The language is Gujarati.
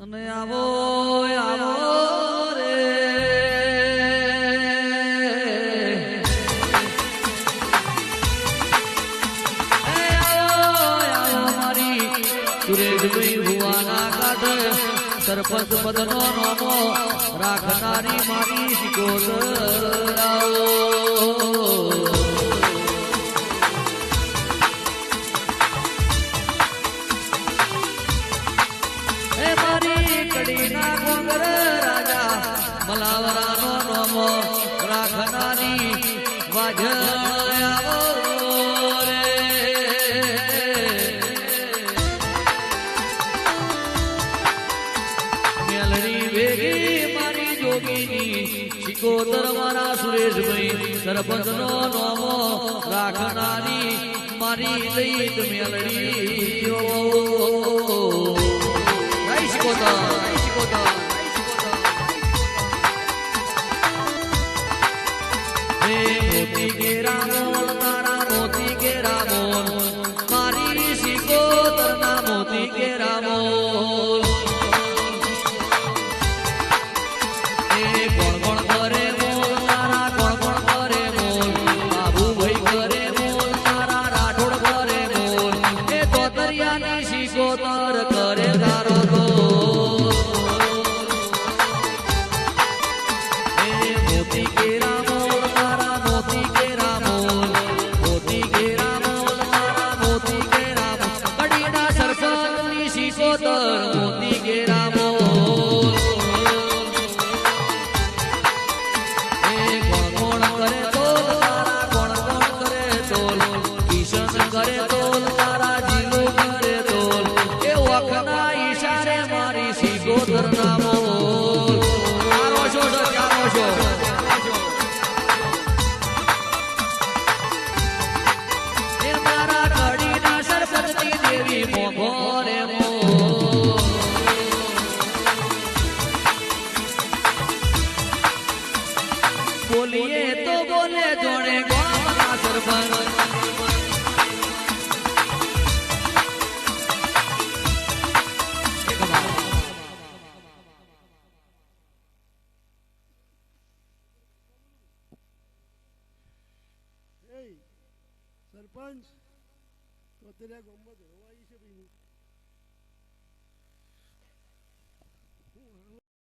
અને આવો આવો રે મારી સુરેશભાઈ ભુવાના કાઢ સરપંચ પદનો નોમો રાખનારી મારી શિકોતર આવો મલાવરાનો નોમો રાખનારી વાજ્યાવો રે મેલડી ભેગી મારી જોગીની શિકોતર મારા સુરેશભાઈ સરપંચનો નોમો રાખનારી મારી દૈત મેલડી શિકોતર મોતી કે રામોલ તારા મોતી કે રામોલ મારી શિકોતર ના મોતી કે રામોલ કોણ કોણ કરે મોલ તારા કોણ કોણ કરે મોલ બાબુભાઈ કરે મોલ તારા રાઠોડ કરે મોલ એ તોતરિયાની શિકોતર કરે તારો મોતી કે મોતી કે રામોલ એ કોણ કરે તોલ તારા કોણ કરે તોલ કિશન કરે તોલ તારા જીલો કરે તોલ એ વખના ઈશારે મારી શિકોતર ના મોલ ચારો છો એ મારા કડીના સરપંચની દેવી મોઘો રે બોલીએ તો બોલે જોડે ગામના સરપંચ સરપંચ તો તેરા ગામમાં જવાય છે ભાઈ